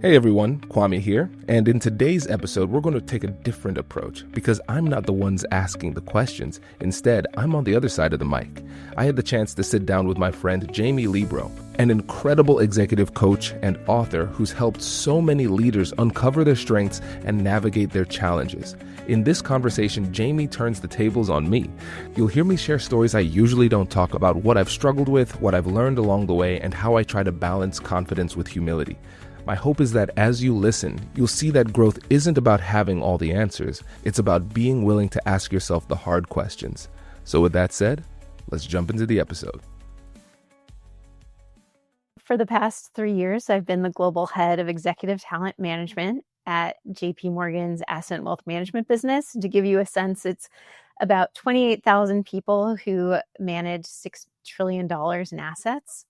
Hey everyone, Kwame here, and in today's episode, we're going to take a different approach because I'm not the ones asking the questions. Instead, I'm on the other side of the mic. I had the chance to sit down with my friend Jamie Librot, an incredible executive coach and author who's helped so many leaders uncover their strengths and navigate their challenges. In this conversation, Jamie turns the tables on me. You'll hear me share stories I usually don't talk about, what I've struggled with, what I've learned along the way, and how I try to balance confidence with humility. My hope is that as you listen, you'll see that growth isn't about having all the answers. It's about being willing to ask yourself the hard questions. So with that said, let's jump into the episode. For the past 3 years, I've been the global head of executive talent management at JPMorgan's asset and wealth management business. To give you a sense, it's about 28,000 people who manage $6 trillion in assets.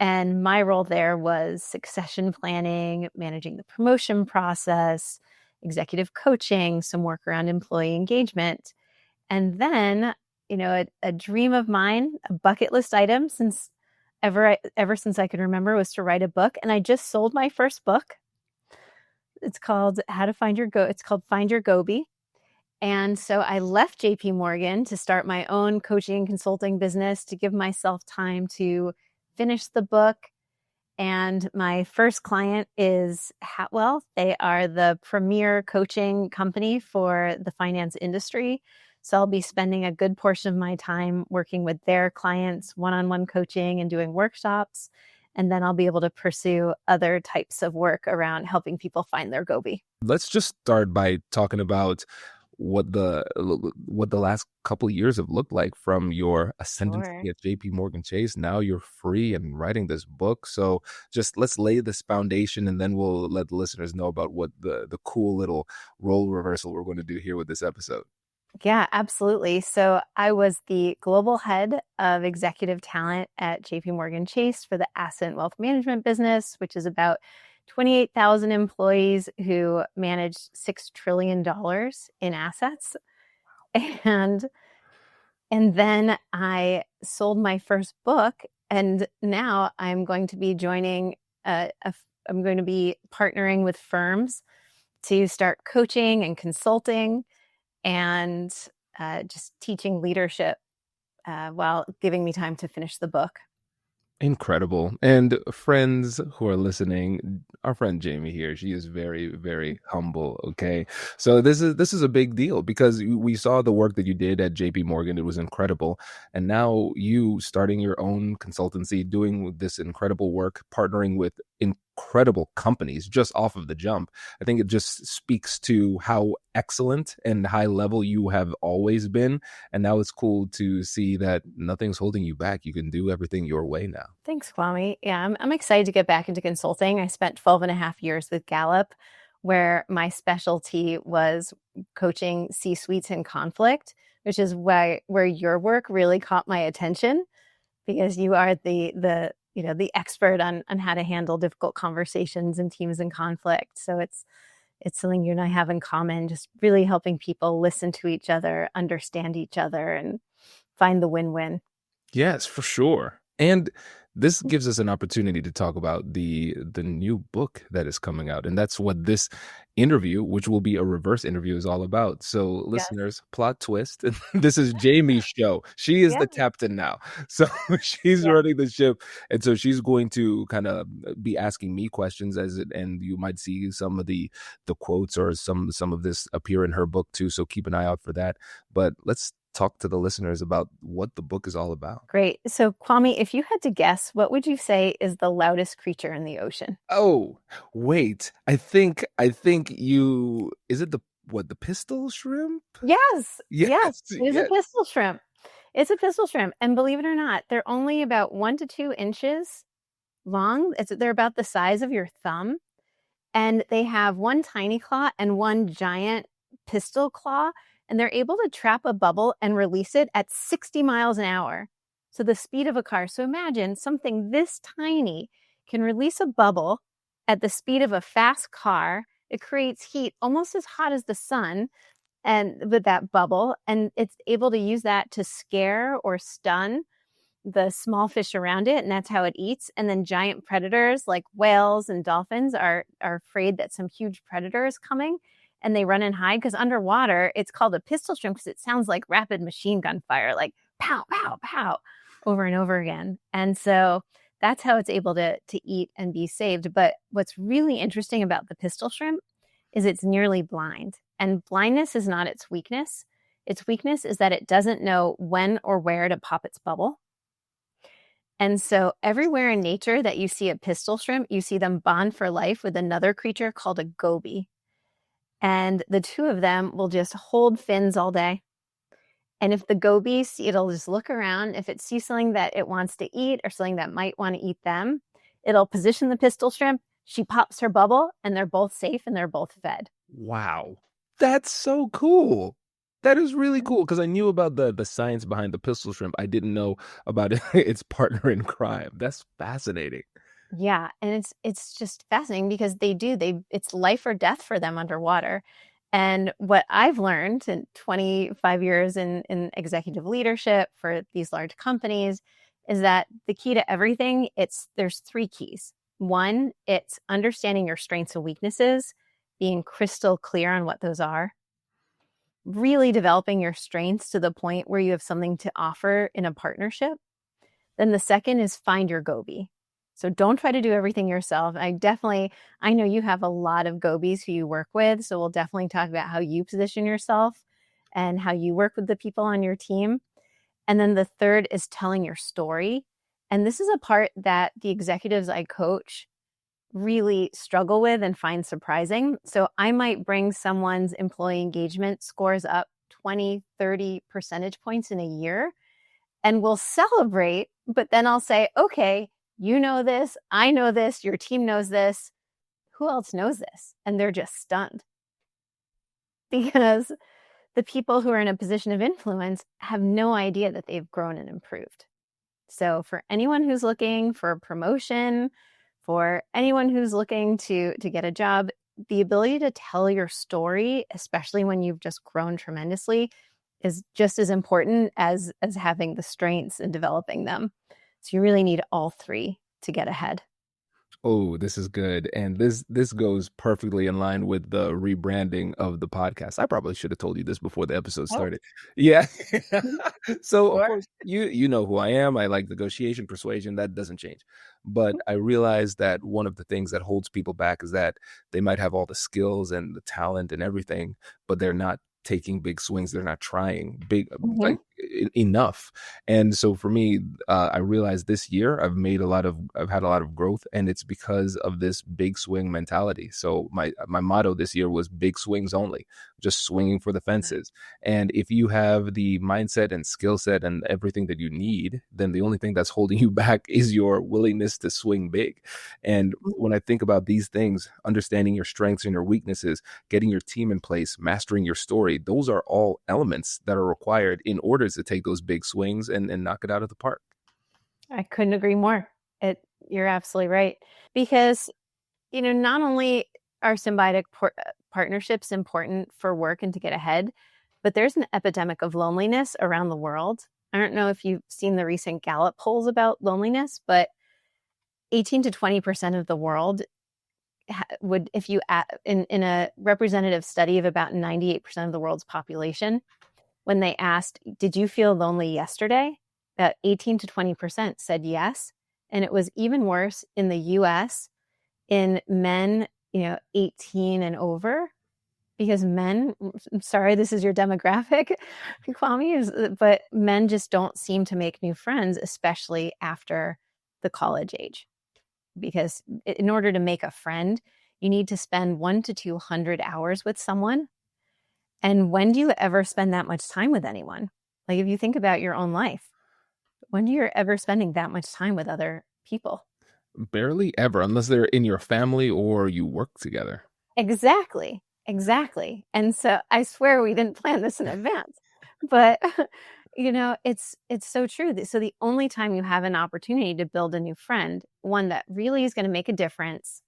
And my role there was succession planning, managing the promotion process, executive coaching, some work around employee engagement. And then, a dream of mine, a bucket list item ever since I could remember, was to write a book. And I just sold my first book. It's called It's called Find Your Gobi. And so I left JPMorgan to start my own coaching and consulting business to give myself time to finish the book. And my first client is Hatwell. They are the premier coaching company for the finance industry. So I'll be spending a good portion of my time working with their clients, one-on-one coaching and doing workshops. And then I'll be able to pursue other types of work around helping people find their Gobi. Let's just start by talking about what the last couple of years have looked like from your ascendancy at JPMorgan Chase. Now you're free and writing this book. So just let's lay this foundation and then we'll let the listeners know about what the cool little role reversal we're going to do here with this episode. Yeah, absolutely. So I was the global head of executive talent at JPMorgan Chase for the asset and wealth management business, which is about 28,000 employees who manage $6 trillion in assets. And then I sold my first book, and now I'm going to be I'm going to be partnering with firms to start coaching and consulting and just teaching leadership while giving me time to finish the book. Incredible. And friends who are listening, our friend Jamie here, she is very, very humble. Okay. So this is a big deal because we saw the work that you did at JPMorgan. It was incredible. And now you starting your own consultancy, doing this incredible work, partnering with incredible companies just off of the jump. I think it just speaks to how excellent and high level you have always been. And now it's cool to see that nothing's holding you back. You can do everything your way now. Thanks, Kwame. Yeah, I'm excited to get back into consulting. I spent 12 and a half years with Gallup, where my specialty was coaching C-suites in conflict, which is where your work really caught my attention, because you are the expert on how to handle difficult conversations and teams in conflict. So it's something you and I have in common, just really helping people listen to each other, understand each other, and find the win-win. Yes, for sure. And this gives us an opportunity to talk about the new book that is coming out. And that's what this interview, which will be a reverse interview, is all about. So listeners, plot twist. This is Jamie's show. She is the captain now. So she's running the ship. And so she's going to kind of be asking me questions and you might see some of the quotes or some of this appear in her book too. So keep an eye out for that. But let's talk to the listeners about what the book is all about. Great. So Kwame, if you had to guess, what would you say is the loudest creature in the ocean? Oh, wait. I think is it the pistol shrimp? Yes. It is a pistol shrimp. It's a pistol shrimp. And believe it or not, they're only about 1 to 2 inches long. They're about the size of your thumb. And they have one tiny claw and one giant pistol claw. And they're able to trap a bubble and release it at 60 miles an hour. So the speed of a car. So imagine something this tiny can release a bubble at the speed of a fast car. It creates heat almost as hot as the sun and with that bubble. And it's able to use that to scare or stun the small fish around it, and that's how it eats. And then giant predators like whales and dolphins are afraid that some huge predator is coming, and they run and hide, because underwater it's called a pistol shrimp because it sounds like rapid machine gun fire, like pow, pow, pow, over and over again. And so that's how it's able to eat and be saved. But what's really interesting about the pistol shrimp is it's nearly blind. And blindness is not its weakness. Its weakness is that it doesn't know when or where to pop its bubble. And so everywhere in nature that you see a pistol shrimp, you see them bond for life with another creature called a goby. And the two of them will just hold fins all day. And if the goby, it'll just look around. If it sees something that it wants to eat or something that might want to eat them, it'll position the pistol shrimp. She pops her bubble, and they're both safe and they're both fed. Wow. That's so cool. That is really cool, because I knew about the science behind the pistol shrimp. I didn't know about its partner in crime. That's fascinating. Yeah, and it's just fascinating because it's life or death for them underwater. And what I've learned in 25 years in executive leadership for these large companies is that the key to everything, there's three keys. One, it's understanding your strengths and weaknesses, being crystal clear on what those are, really developing your strengths to the point where you have something to offer in a partnership. Then the second is find your Gobi. So don't try to do everything yourself. I know you have a lot of Gobis who you work with, so we'll definitely talk about how you position yourself and how you work with the people on your team. And then the third is telling your story. And this is a part that the executives I coach really struggle with and find surprising. So I might bring someone's employee engagement scores up 20, 30 percentage points in a year, and we'll celebrate, but then I'll say, okay, you know this, I know this, your team knows this. Who else knows this? And they're just stunned, because the people who are in a position of influence have no idea that they've grown and improved. So for anyone who's looking for a promotion, for anyone who's looking to get a job, the ability to tell your story, especially when you've just grown tremendously, is just as important as having the strengths and developing them. So you really need all three to get ahead. Oh, this is good. And this goes perfectly in line with the rebranding of the podcast. I probably should have told you this before the episode started. Yeah. So of course, you know who I am. I like negotiation, persuasion. That doesn't change. But I realize that one of the things that holds people back is that they might have all the skills and the talent and everything, but they're not taking big swings. They're not trying big, like enough. And so for me, I realized this year I've had a lot of growth, and it's because of this big swing mentality. So my motto this year was big swings only, just swinging for the fences. And if you have the mindset and skill set and everything that you need, then the only thing that's holding you back is your willingness to swing big. And when I think about these things, understanding your strengths and your weaknesses, getting your team in place, mastering your story, those are all elements that are required in order to take those big swings and knock it out of the park. I couldn't agree more. You're absolutely right. Because, not only are symbiotic partnerships important for work and to get ahead, but there's an epidemic of loneliness around the world. I don't know if you've seen the recent Gallup polls about loneliness, but 18 to 20% of the world would, if you in a representative study of about 98% of the world's population, when they asked, did you feel lonely yesterday? About 18 to 20% said yes. And it was even worse in the US in men, 18 and over, because men, I'm sorry, this is your demographic, Kwame, but men just don't seem to make new friends, especially after the college age. Because in order to make a friend, you need to spend 100 to 200 hours with someone. And when do you ever spend that much time with anyone? Like, if you think about your own life, when do you ever spending that much time with other people? Barely ever, unless they're in your family or you work together. Exactly. And so I swear we didn't plan this in advance, but it's so true. So the only time you have an opportunity to build a new friend, one that really is going to make a difference,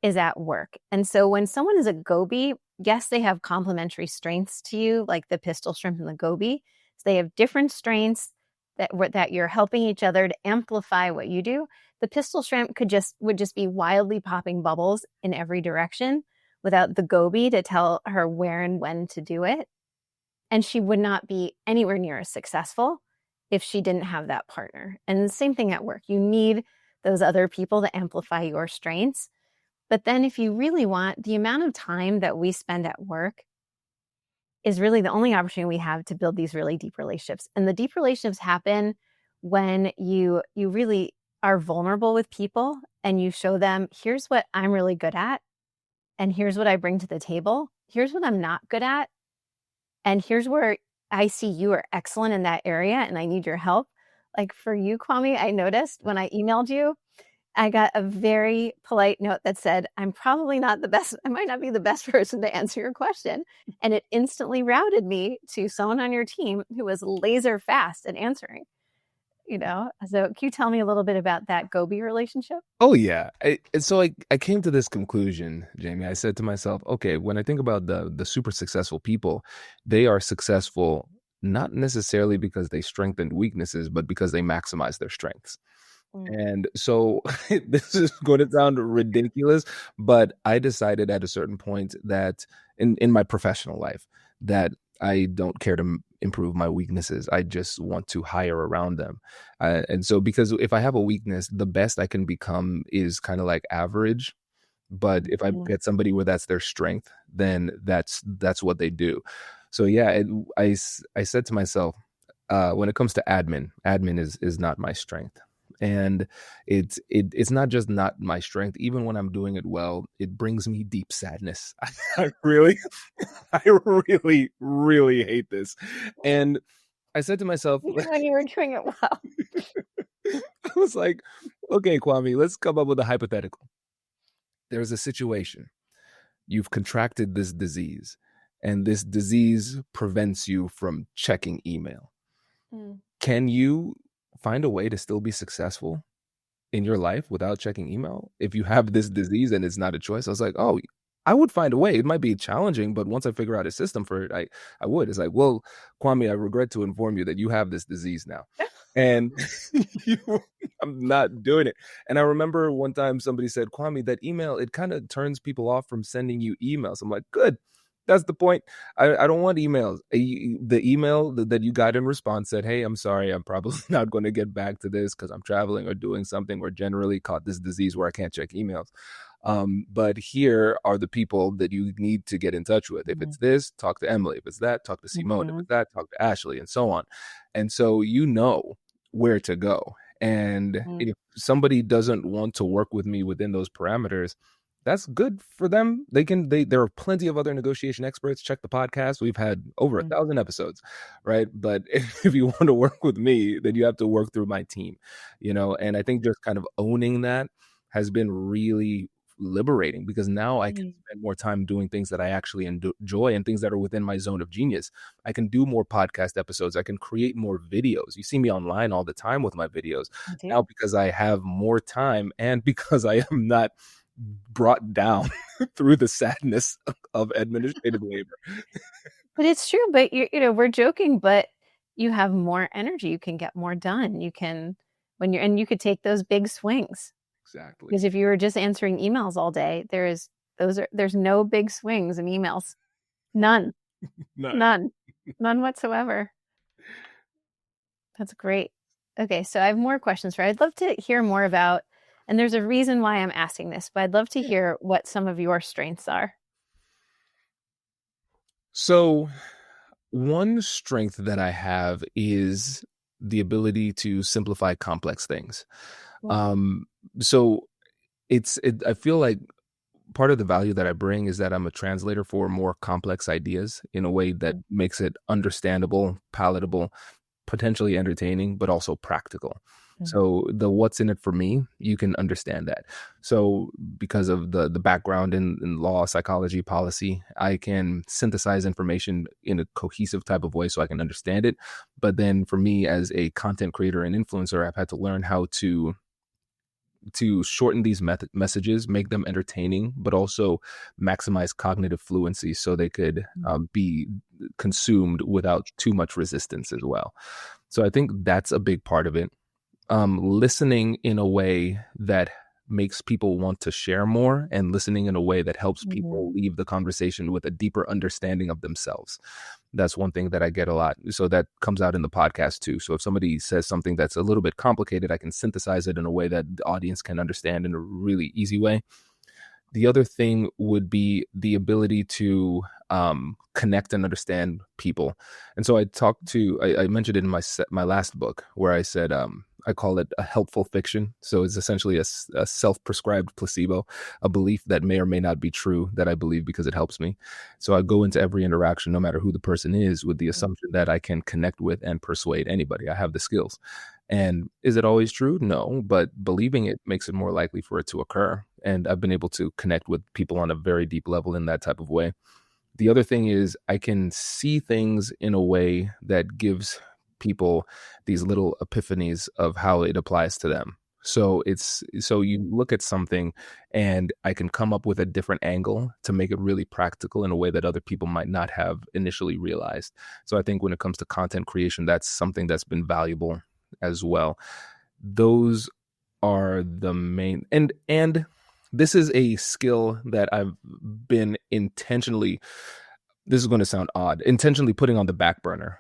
is at work. And so when someone is a Gobi, yes, they have complementary strengths to you, like the pistol shrimp and the Gobi. So they have different strengths, that you're helping each other to amplify what you do, the pistol shrimp would just be wildly popping bubbles in every direction without the goby to tell her where and when to do it. And she would not be anywhere near as successful if she didn't have that partner. And the same thing at work. You need those other people to amplify your strengths. But then if you really want, the amount of time that we spend at work is really the only opportunity we have to build these really deep relationships. And the deep relationships happen when you really are vulnerable with people and you show them, here's what I'm really good at, and here's what I bring to the table. Here's what I'm not good at, and here's where I see you are excellent in that area and I need your help. Like for you, Kwame, I noticed when I emailed you, I got a very polite note that said, I'm probably not the best, I might not be the best person to answer your question. And it instantly routed me to someone on your team who was laser fast at answering, you know? So can you tell me a little bit about that Gobi relationship? Oh yeah. I came to this conclusion, Jamie. I said to myself, okay, when I think about the super successful people, they are successful not necessarily because they strengthened weaknesses, but because they maximize their strengths. And so this is going to sound ridiculous, but I decided at a certain point that in my professional life that I don't care to improve my weaknesses. I just want to hire around them. And so because if I have a weakness, the best I can become is kind of like average. But if I get somebody where that's their strength, then that's what they do. So yeah, I said to myself, when it comes to admin is not my strength. And it's not just not my strength. Even when I'm doing it well, it brings me deep sadness. I really, I really, really hate this. And I said to myself, when you were doing it well, I was like, okay, Kwame, let's come up with a hypothetical. There's a situation. You've contracted this disease, and this disease prevents you from checking email. Can you find a way to still be successful in your life without checking email if you have this disease and it's not a choice? I was like, oh, I would find a way. It might be challenging, but once I figure out a system for it, I would. It's like, well, Kwame, I regret to inform you that you have this disease now. And I'm not doing it. And I remember one time somebody said, Kwame, that email, it kind of turns people off from sending you emails. I'm like, good. That's the point. I don't want emails. The email that you got in response said, hey, I'm sorry, I'm probably not going to get back to this because I'm traveling or doing something or generally caught this disease where I can't check emails. But here are the people that you need to get in touch with. If it's this, talk to Emily. If it's that, talk to Simone. If it's that, talk to Ashley, and so on. And so you know where to go. And if somebody doesn't want to work with me within those parameters, that's good for them. There are plenty of other negotiation experts. Check the podcast. We've had over 1,000 episodes, right? But if you want to work with me, then you have to work through my team, you know? And I think just kind of owning that has been really liberating because now I can spend more time doing things that I actually enjoy and things that are within my zone of genius. I can do more podcast episodes. I can create more videos. You see me online all the time with my videos now because I have more time and because I am not brought down through the sadness of administrative labor. But it's true. But you know, we're joking, but you have more energy. You can get more done. You can you could take those big swings. Exactly. Because if you were just answering emails all day, there's no big swings in emails. None whatsoever. That's great. Okay, so I have more questions for you. I'd love to hear more about. And there's a reason why I'm asking this, but I'd love to hear what some of your strengths are. So one strength that I have is the ability to simplify complex things. So I feel like part of the value that I bring is that I'm a translator for more complex ideas in a way that makes it understandable, palatable, potentially entertaining, but also practical. So the what's in it for me, you can understand that. So because of the background in law, psychology, policy, I can synthesize information in a cohesive type of way so I can understand it. But then for me as a content creator and influencer, I've had to learn how to to shorten these messages, make them entertaining, but also maximize cognitive fluency so they could be consumed without too much resistance as well. So I think that's a big part of it. Listening in a way that makes people want to share more, and listening in a way that helps people leave the conversation with a deeper understanding of themselves. That's one thing that I get a lot. So that comes out in the podcast too. So if somebody says something that's a little bit complicated, I can synthesize it in a way that the audience can understand in a really easy way. The other thing would be the ability to connect and understand people. And so I mentioned it in my last book where I said, I call it a helpful fiction. So it's essentially a self-prescribed placebo, a belief that may or may not be true that I believe because it helps me. So I go into every interaction, no matter who the person is, with the assumption that I can connect with and persuade anybody. I have the skills. And is it always true? No, but believing it makes it more likely for it to occur. And I've been able to connect with people on a very deep level in that type of way. The other thing is I can see things in a way that gives people these little epiphanies of how it applies to them. So you look at something and I can come up with a different angle to make it really practical in a way that other people might not have initially realized. So I think when it comes to content creation, that's something that's been valuable as well. Those are the main, and this is a skill that I've been intentionally, this is going to sound odd, intentionally putting on the back burner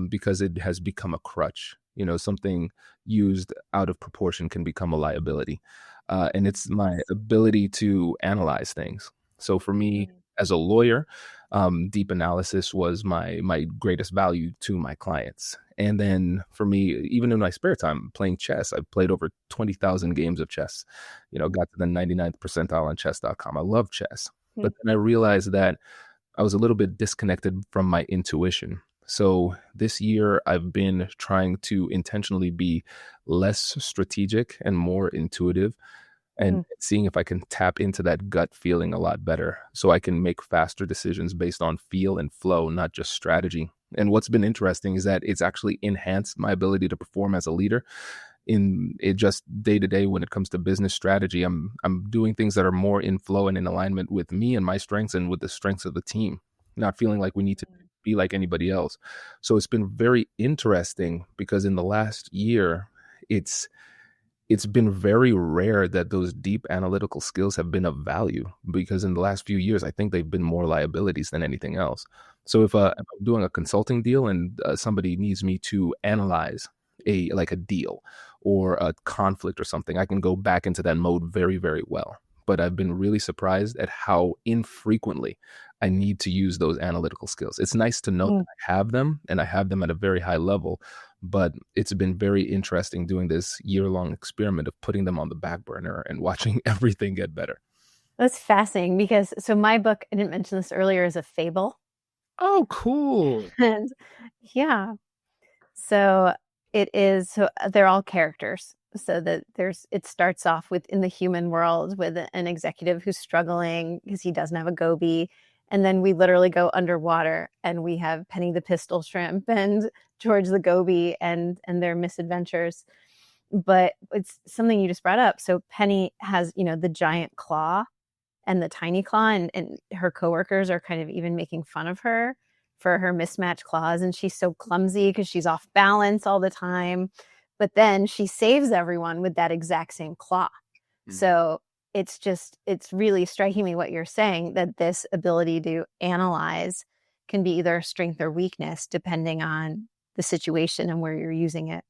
because it has become a crutch. Something used out of proportion can become a liability. And it's my ability to analyze things. So for me as a lawyer, deep analysis was my greatest value to my clients. And then for me, even in my spare time, playing chess, I've played over 20,000 games of chess, got to the 99th percentile on chess.com. I love chess. But then I realized that I was a little bit disconnected from my intuition. So this year I've been trying to intentionally be less strategic and more intuitive, and seeing if I can tap into that gut feeling a lot better so I can make faster decisions based on feel and flow, not just strategy. And what's been interesting is that it's actually enhanced my ability to perform as a leader in it just day to day. When it comes to business strategy, I'm doing things that are more in flow and in alignment with me and my strengths and with the strengths of the team, not feeling like we need to be like anybody else. So it's been very interesting because in the last year, it's been very rare that those deep analytical skills have been of value, because in the last few years, I think they've been more liabilities than anything else. So if I'm doing a consulting deal and somebody needs me to analyze a deal or a conflict or something, I can go back into that mode very, very well. But I've been really surprised at how infrequently I need to use those analytical skills. It's nice to know that I have them, and I have them at a very high level, but it's been very interesting doing this year-long experiment of putting them on the back burner and watching everything get better. That's fascinating because, so my book, I didn't mention this earlier, is a fable. Oh, cool. And yeah. So they're all characters. So that it starts off with, in the human world, with an executive who's struggling because he doesn't have a gobi. And then we literally go underwater and we have Penny the pistol shrimp and George the gobi and their misadventures. But it's something you just brought up. So Penny has, the giant claw and the tiny claw, and her coworkers are kind of even making fun of her for her mismatched claws. And she's so clumsy because she's off balance all the time. But then she saves everyone with that exact same claw. So it's really striking me what you're saying, that this ability to analyze can be either a strength or weakness depending on the situation and where you're using it.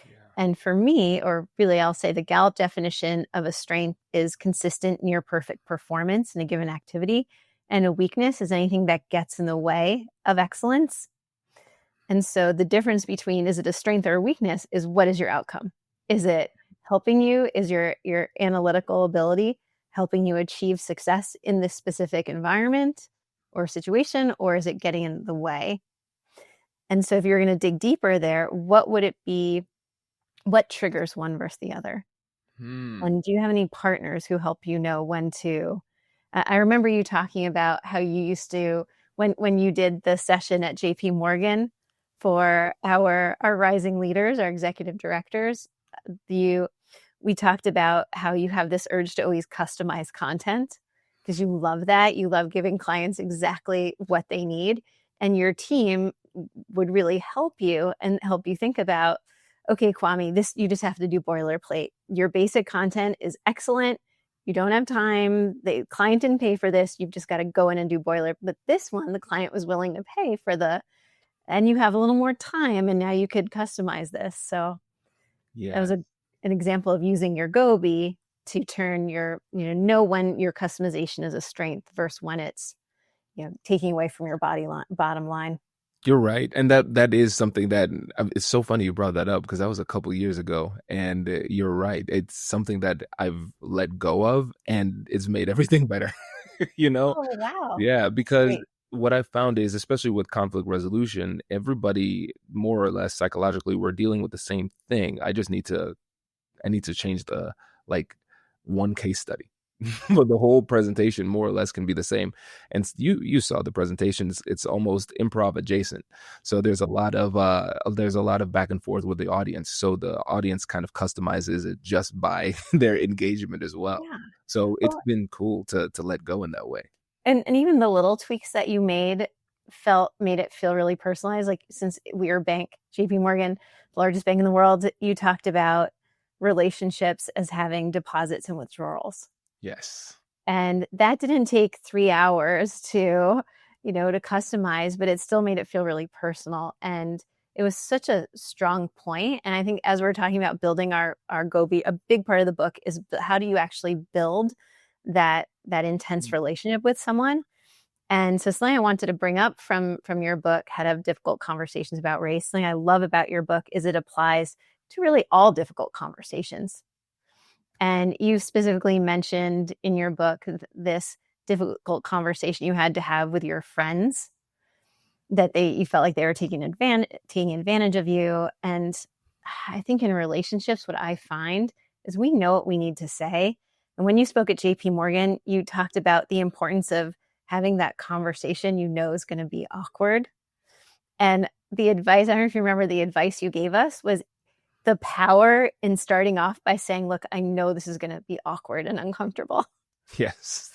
Yeah. And for me, or really I'll say the Gallup definition of a strength is consistent, near perfect performance in a given activity. And a weakness is anything that gets in the way of excellence. And so the difference between, is it a strength or a weakness, is what is your outcome? Is it helping you? Is your analytical ability helping you achieve success in this specific environment or situation, or is it getting in the way? And so if you're going to dig deeper there, what would it be? What triggers one versus the other? And do you have any partners who help you know when to? I remember you talking about how you used to, when you did the session at JPMorgan for our rising leaders, our executive directors, we talked about how you have this urge to always customize content because you love that. You love giving clients exactly what they need. And your team would really help you and help you think about, okay, Kwame, this, you just have to do boilerplate. Your basic content is excellent. You don't have time. The client didn't pay for this. You've just got to go in and do boiler. But this one, the client was willing to pay for and you have a little more time, and now you could customize this. So that was an example of using your Gobi to turn your, know when your customization is a strength versus when it's, taking away from your bottom line. You're right. And that is something that it's so funny you brought that up because that was a couple years ago. And you're right. It's something that I've let go of and it's made everything better, Oh, wow. Yeah, because Great. what I found is, especially with conflict resolution, everybody more or less psychologically, we're dealing with the same thing. I need to change the like one case study. But the whole presentation more or less can be the same. And you saw the presentations, it's almost improv adjacent. So there's a lot of back and forth with the audience. So the audience kind of customizes it just by their engagement as well. Yeah. So it's been cool to let go in that way. And even the little tweaks that you made it feel really personalized. Like, since we are JPMorgan, the largest bank in the world, you talked about relationships as having deposits and withdrawals. Yes. And that didn't take 3 hours to customize, but it still made it feel really personal. And it was such a strong point. And I think as we're talking about building our Gobi, a big part of the book is how do you actually build that intense relationship with someone. And so something I wanted to bring up from your book, How to Have Difficult Conversations About Race, something I love about your book is it applies to really all difficult conversations. And you specifically mentioned in your book this difficult conversation you had to have with your friends, that you felt like they were taking advantage of you. And I think in relationships, what I find is we know what we need to say. And when you spoke at JPMorgan, you talked about the importance of having that conversation is going to be awkward. And the advice, I don't know if you remember, the advice you gave us was the power in starting off by saying, look, I know this is going to be awkward and uncomfortable. Yes.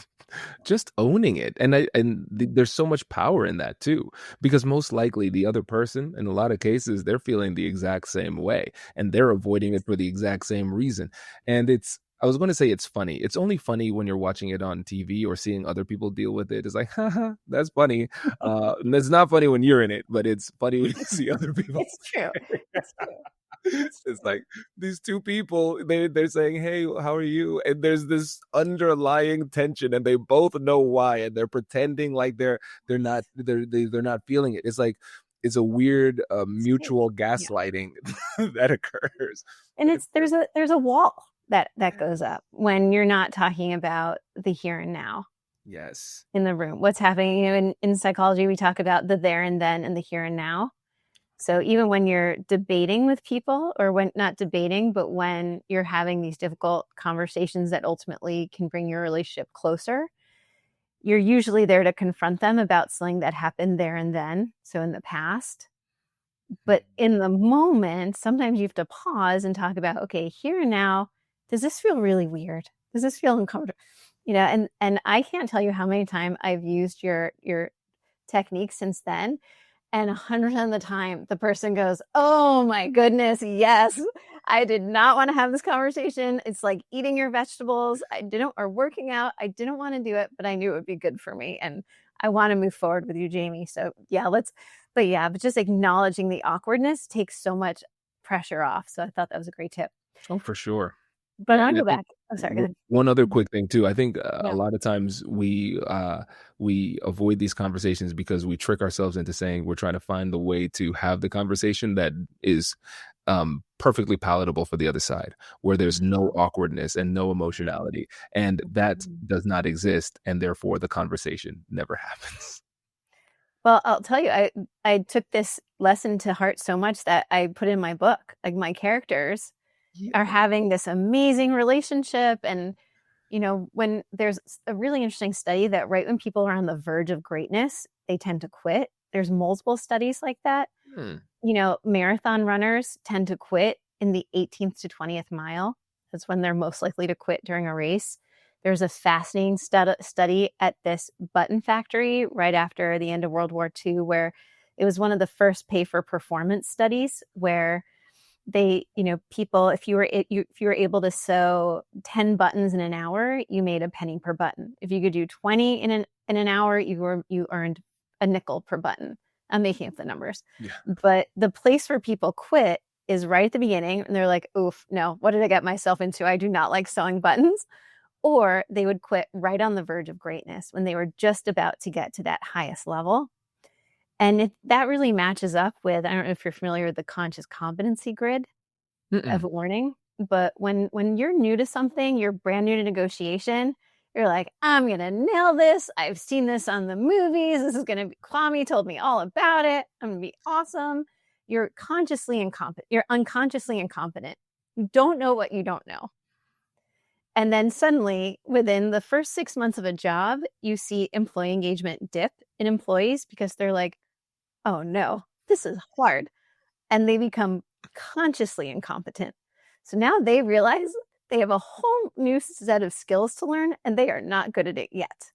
Just owning it. And there's so much power in that too, because most likely the other person, in a lot of cases, they're feeling the exact same way and they're avoiding it for the exact same reason. And I was going to say it's funny. It's only funny when you're watching it on TV or seeing other people deal with it. It's like, haha, that's funny. And it's not funny when you're in it, but it's funny when you see other people. It's true. It's true. It's like these two people, they're saying, hey, how are you? And there's this underlying tension and they both know why. And they're pretending like they're not feeling it. It's like, it's a weird mutual gaslighting that occurs. And there's a wall that goes up when you're not talking about the here and now. Yes. In the room. What's happening in psychology, we talk about the there and then and the here and now. So even when you're debating with people, or when not debating, but when you're having these difficult conversations that ultimately can bring your relationship closer, you're usually there to confront them about something that happened there and then, so in the past. But in the moment, sometimes you have to pause and talk about, okay, here and now, does this feel really weird? Does this feel uncomfortable? And I can't tell you how many times I've used your technique since then. And 100% of the time, the person goes, oh my goodness, yes, I did not want to have this conversation. It's like eating your vegetables. Or working out. I didn't want to do it, but I knew it would be good for me. And I want to move forward with you, Jamie. So yeah, but just acknowledging the awkwardness takes so much pressure off. So I thought that was a great tip. Oh, for sure. But I'll go back. Oh, sorry. Go ahead. One other quick thing too. I think a lot of times we avoid these conversations because we trick ourselves into saying we're trying to find the way to have the conversation that is perfectly palatable for the other side, where there's no awkwardness and no emotionality, and that does not exist, and therefore the conversation never happens. Well, I'll tell you, I took this lesson to heart so much that I put in my book. Like, my characters are having this amazing relationship. And, when there's a really interesting study that right when people are on the verge of greatness, they tend to quit. There's multiple studies like that. Marathon runners tend to quit in the 18th to 20th mile That's when they're most likely to quit during a race. There's a fascinating study at this button factory right after the end of World War II, where it was one of the first pay for performance studies where they, people, if you were able to sew 10 buttons in an hour, you made a penny per button. If you could do 20 in an hour, you earned a nickel per button. I'm making up the numbers. Yeah. But the place where people quit is right at the beginning, and they're like, oof, no, what did I get myself into? I do not like sewing buttons. Or they would quit right on the verge of greatness when they were just about to get to that highest level. And that really matches up with, I don't know if you're familiar with the conscious competency grid of learning, but when you're new to something, you're brand new to negotiation, you're like, I'm going to nail this. I've seen this on the movies. This is going to be, Kwame told me all about it. I'm going to be awesome. You're consciously incompetent. You're unconsciously incompetent. You don't know what you don't know. And then suddenly, within the first 6 months of a job, you see employee engagement dip in employees because they're like, oh no, this is hard. And they become consciously incompetent. So now they realize they have a whole new set of skills to learn, and they are not good at it yet.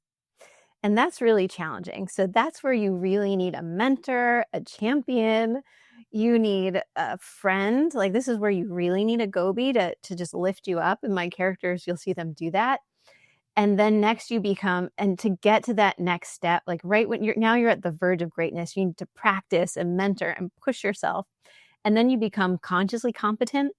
And that's really challenging. So that's where you really need a mentor, a champion. You need a friend. Like, this is where you really need a Gobi to just lift you up. And my characters, you'll see them do that. And then next you become, and to get to that next step, like right when you're at the verge of greatness, you need to practice and mentor and push yourself. And then you become consciously competent.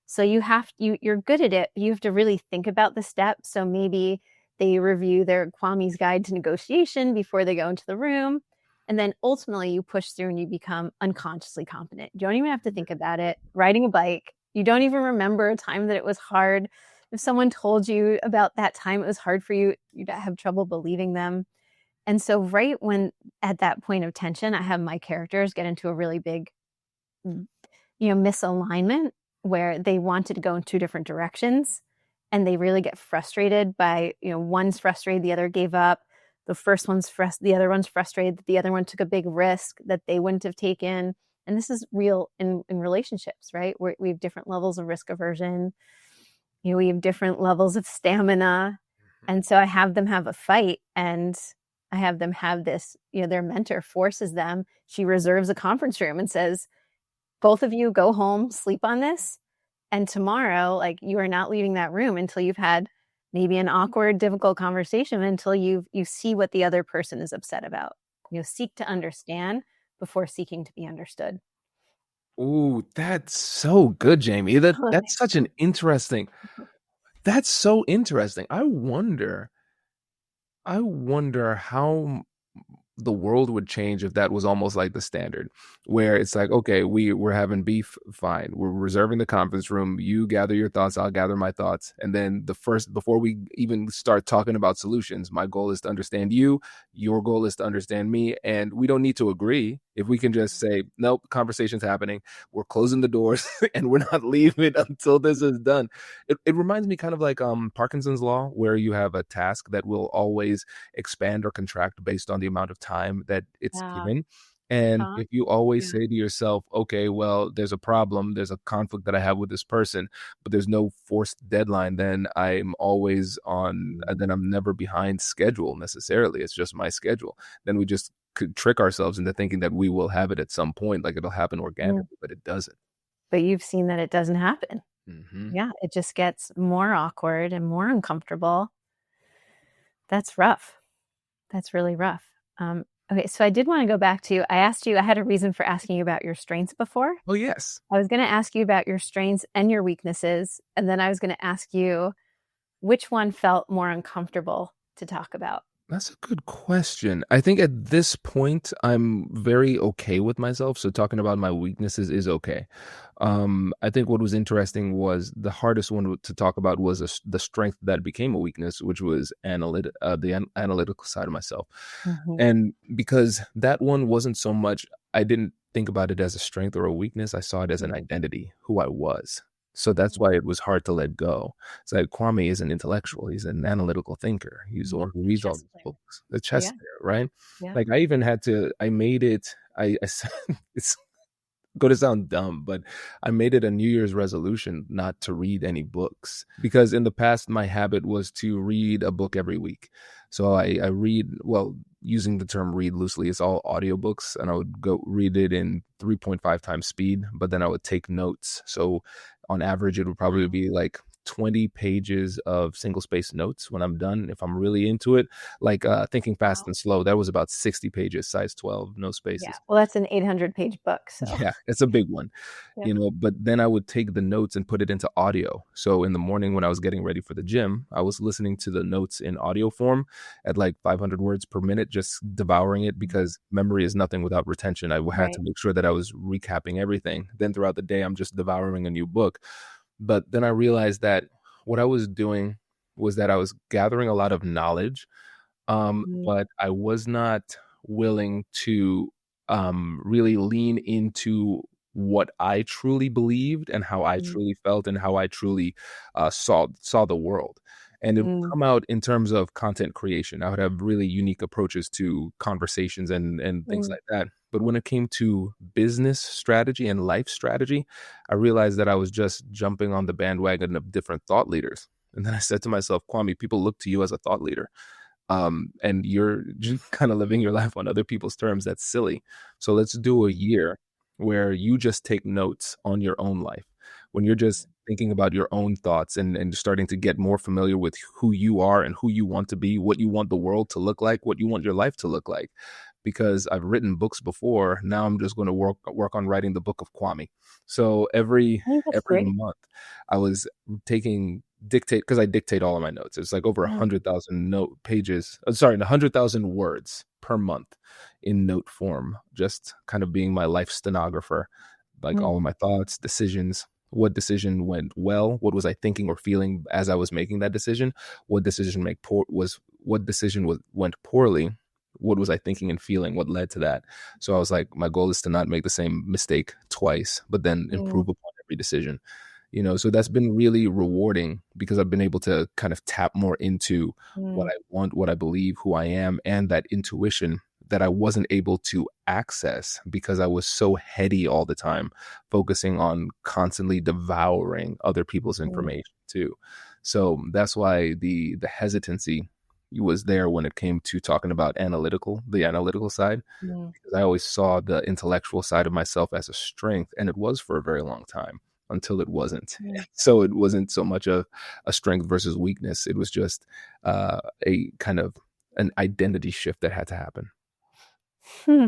So you're good at it. You have to really think about the steps. So maybe they review their Kwame's Guide to Negotiation before they go into the room. And then ultimately you push through and you become unconsciously competent. You don't even have to think about it. Riding a bike, you don't even remember a time that it was hard. If someone told you about that time it was hard for you, you'd have trouble believing them. And so right when at that point of tension, I have my characters get into a really big, misalignment where they wanted to go in two different directions. And they really get frustrated by, one's frustrated, the other gave up. The first one's the other one's frustrated that the other one took a big risk that they wouldn't have taken. And this is real in relationships, right? We have different levels of risk aversion. We have different levels of stamina. And so I have them have a fight, and I have them have this, their mentor forces them. She reserves a conference room and says, both of you go home, sleep on this. And tomorrow, like, you are not leaving that room until you've had maybe an awkward, difficult conversation, until you see what the other person is upset about. Seek to understand before seeking to be understood. Ooh, that's so good, Jamie. That's such an interesting. That's so interesting. I wonder how the world would change if that was almost like the standard, where it's like, okay, we're having beef, fine, we're reserving the conference room, you gather your thoughts, I'll gather my thoughts, and then before we even start talking about solutions, my goal is to understand you, your goal is to understand me, and we don't need to agree. If we can just say, nope, conversation's happening, we're closing the doors and we're not leaving until this is done. It reminds me kind of like Parkinson's law, where you have a task that will always expand or contract based on the amount of time that it's given. And if you always say to yourself, okay, well, there's a problem, there's a conflict that I have with this person, but there's no forced deadline, then I'm always on, then I'm never behind schedule necessarily. It's just my schedule. Then we just could trick ourselves into thinking that we will have it at some point, like it'll happen organically, but it doesn't. But you've seen that it doesn't happen. Mm-hmm. Yeah, it just gets more awkward and more uncomfortable. That's rough. That's really rough. Okay, so I did want to go back to, I had a reason for asking you about your strengths before. Oh, yes. I was going to ask you about your strengths and your weaknesses. And then I was going to ask you which one felt more uncomfortable to talk about. That's a good question. I think at this point, I'm very okay with myself. So talking about my weaknesses is okay. I think what was interesting was the hardest one to talk about was the strength that became a weakness, which was the analytical side of myself. Mm-hmm. And because that one wasn't so much, I didn't think about it as a strength or a weakness. I saw it as an identity, who I was. So that's why it was hard to let go. It's like Kwame is an intellectual. He's an analytical thinker. He's the one who reads all these books. The chess player, right? Yeah. Like I even had to, I made it, I said, going to sound dumb, but I made it a New Year's resolution not to read any books because in the past, my habit was to read a book every week. So I read, well, using the term read loosely, it's all audiobooks, and I would go read it in 3.5 times speed, but then I would take notes. So on average, it would probably be like 20 pages of single space notes when I'm done. If I'm really into it, like Thinking Fast Wow. and Slow, that was about 60 pages, size 12, no Yeah. spaces. Well, that's an 800-page book. So, Yeah, it's a big one, yeah. but then I would take the notes and put it into audio. So in the morning when I was getting ready for the gym, I was listening to the notes in audio form at like 500 words per minute, just devouring it because memory is nothing without retention. I had to Right. make sure that I was recapping everything. Then throughout the day, I'm just devouring a new book. But then I realized that what I was doing was that I was gathering a lot of knowledge, Mm, but I was not willing to really lean into what I truly believed and how I mm, truly felt and how I truly saw the world. And it would mm, come out in terms of content creation. I would have really unique approaches to conversations and things mm, like that. But when it came to business strategy and life strategy, I realized that I was just jumping on the bandwagon of different thought leaders. And then I said to myself, Kwame, people look to you as a thought leader, and you're just kind of living your life on other people's terms. That's silly. So let's do a year where you just take notes on your own life, when you're just thinking about your own thoughts and starting to get more familiar with who you are and who you want to be, what you want the world to look like, what you want your life to look like. Because I've written books before, now I'm just going to work on writing the book of Kwame. So every I think that's every great. month, I was taking dictate because I dictate all of my notes. It's like over a Mm, 100,000 note pages. Sorry, 100,000 words per month in note form. Just kind of being my life stenographer, like mm, all of my thoughts, decisions. What decision went well? What was I thinking or feeling as I was making that decision? What decision went poorly? What was I thinking and feeling? What led to that? So I was like, my goal is to not make the same mistake twice, but then mm, improve upon every decision. So that's been really rewarding because I've been able to kind of tap more into what mm, I want, what I believe, who I am, and that intuition that I wasn't able to access because I was so heady all the time, focusing on constantly devouring other people's mm, information too. So that's why the hesitancy was there when it came to talking about the analytical side, mm, because I always saw the intellectual side of myself as a strength, and it was for a very long time until it wasn't. mm. So it wasn't so much a strength versus weakness. It was just a kind of an identity shift that had to happen. Hmm.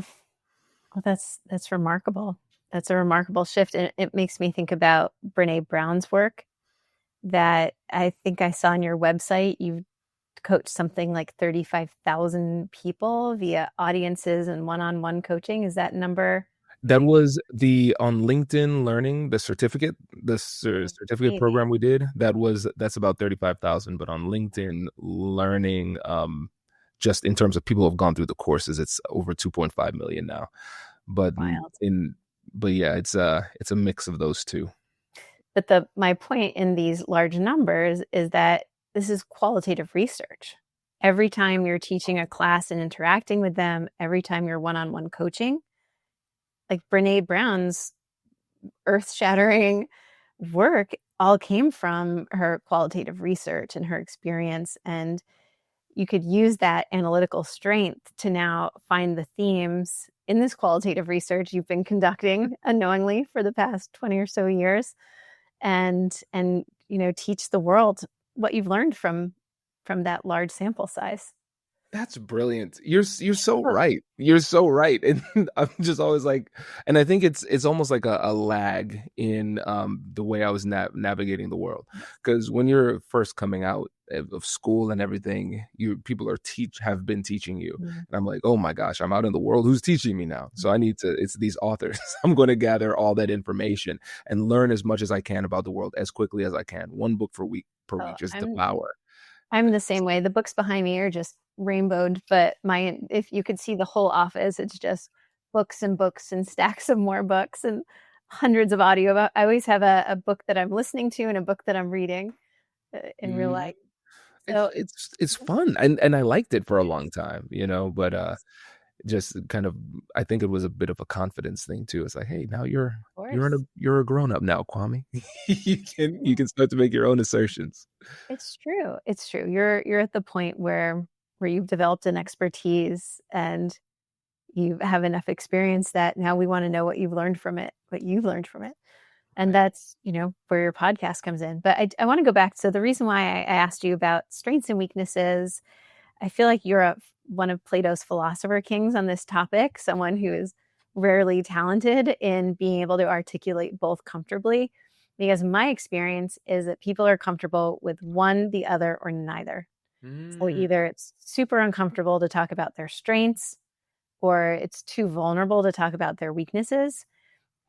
Well, that's remarkable. That's a remarkable shift, and it makes me think about Brene Brown's work that I think I saw on your website. You've coached something like 35,000 people via audiences and one-on-one coaching. Is that number That was the on LinkedIn Learning, the certificate, certificate amazing? program we did. That's about 35,000, but on LinkedIn Learning, just in terms of people who have gone through the courses, it's over 2.5 million now. But Wild. in but yeah, it's a mix of those two. But my point in these large numbers is that this is qualitative research. Every time you're teaching a class and interacting with them, every time you're one-on-one coaching, like Brene Brown's earth-shattering work all came from her qualitative research and her experience. And you could use that analytical strength to now find the themes in this qualitative research you've been conducting unknowingly for the past 20 or so years, and teach the world what you've learned from that large sample size. That's brilliant. You're so Well, right. You're so right. And I'm just always like, and I think it's almost like a lag in the way I was navigating the world. Because when you're first coming out of school and everything, people have been teaching you, mm, and I'm like, oh my gosh, I'm out in the world. Who's teaching me now? So I need to. It's these authors. I'm going to gather all that information and learn as much as I can about the world as quickly as I can. One book per oh, week, just I'm devour. I'm the same way. The books behind me are just rainbowed, but my if you could see the whole office, it's just books and stacks of more books and hundreds of audio. I always have a book that I'm listening to and a book that I'm reading in real Mhm. life. So It's fun, and I liked it for a long time, but, yes. just kind of, I think it was a bit of a confidence thing too. It's like, hey, now Of course. you're a grown up now, Kwame. You can start to make your own assertions. It's true. It's true. You're at the point where you've developed an expertise and you have enough experience that now we want to know what you've learned from it, what you've learned from it. And Right. that's, where your podcast comes in. But I want to go back. So the reason why I asked you about strengths and weaknesses, I feel like you're one of Plato's philosopher kings on this topic, someone who is rarely talented in being able to articulate both comfortably. Because my experience is that people are comfortable with one, the other, or neither. So Mm. either it's super uncomfortable to talk about their strengths, or it's too vulnerable to talk about their weaknesses.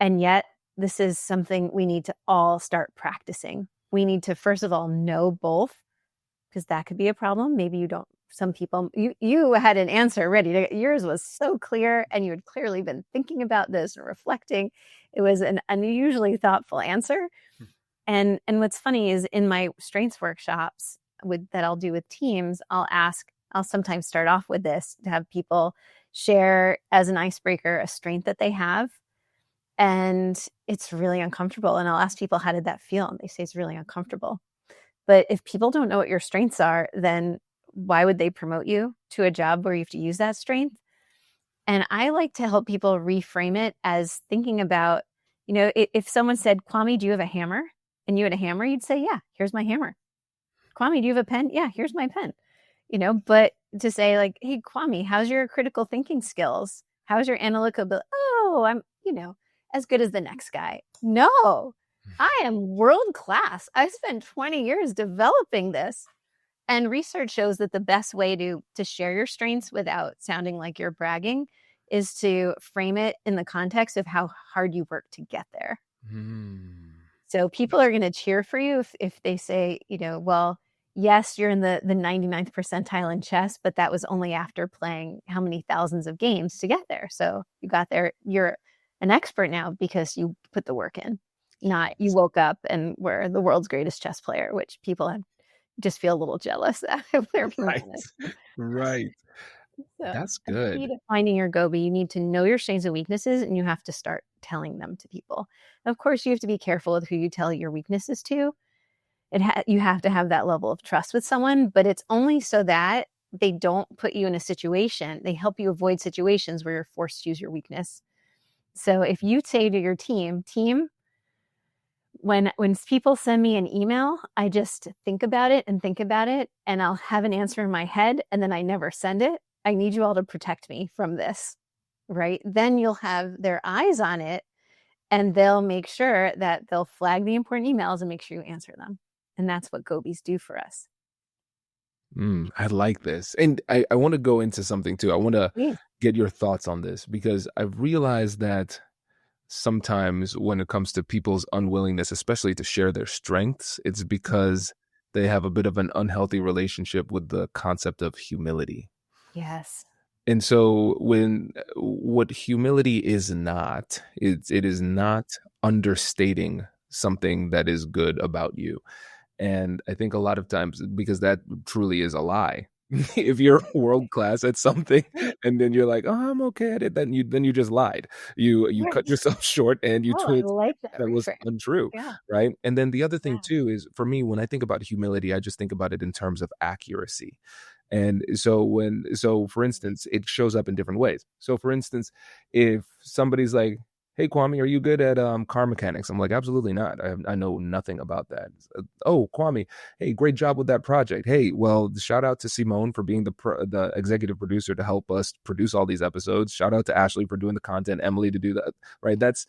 And yet, this is something we need to all start practicing. We need to, first of all, know both, because that could be a problem. Maybe you don't. Some people, you had an answer ready to, yours was so clear, and you had clearly been thinking about this and reflecting. It was an unusually thoughtful answer. And what's funny is in my strengths workshops that I'll do with teams, I'll sometimes start off with this to have people share as an icebreaker a strength that they have. And it's really uncomfortable. And I'll ask people, how did that feel? And they say it's really uncomfortable. But if people don't know what your strengths are, then why would they promote you to a job where you have to use that strength? And I like to help people reframe it as thinking about, if someone said, Kwame, do you have a hammer? And you had a hammer, you'd say, yeah, here's my hammer. Kwame, do you have a pen? Yeah, here's my pen. But to say like, hey, Kwame, how's your critical thinking skills? How's your analytical ability? Oh, I'm, as good as the next guy. No, I am world class. I spent 20 years developing this. And research shows that the best way to share your strengths without sounding like you're bragging is to frame it in the context of how hard you work to get there. Mm. So people are going to cheer for you if they say, well, yes, you're in the 99th percentile in chess, but that was only after playing how many thousands of games to get there. So you got there. You're an expert now because you put the work in, not you woke up and were the world's greatest chess player, which people have just feel a little jealous if they're being Right. honest. Right. So That's the key good. to finding your Gobi, you need to know your strengths and weaknesses, and you have to start telling them to people. Of course, you have to be careful with who you tell your weaknesses to. You have to have that level of trust with someone, but it's only so that they don't put you in a situation. They help you avoid situations where you're forced to use your weakness. So if you say to your team, when people send me an email, I just think about it, and I'll have an answer in my head, and then I never send it. I need you all to protect me from this, right? Then you'll have their eyes on it, and they'll make sure that they'll flag the important emails and make sure you answer them. And that's what Gobis do for us. I like this. And I want to go into something too. I want to Please. get your thoughts on this because I've realized that sometimes when it comes to people's unwillingness, especially to share their strengths, it's because they have a bit of an unhealthy relationship with the concept of humility. Yes. And so what humility is not, it is not understating something that is good about you. And I think a lot of times, because that truly is a lie. If you're world class at something Right. and then you're like, oh, I'm okay at it, then you just lied. You cut Right. yourself short and you Oh, I told like that that was reframe. untrue. Yeah. Right. And then the other thing Yeah. too is for me, when I think about humility, I just think about it in terms of accuracy. And so for instance, it shows up in different ways. So for instance, if somebody's like, hey, Kwame, are you good at car mechanics? I'm like, absolutely not. I know nothing about that. Oh, Kwame, hey, great job with that project. Hey, well, shout out to Simone for being the executive producer to help us produce all these episodes. Shout out to Ashley for doing the content, Emily to do that. Right? That's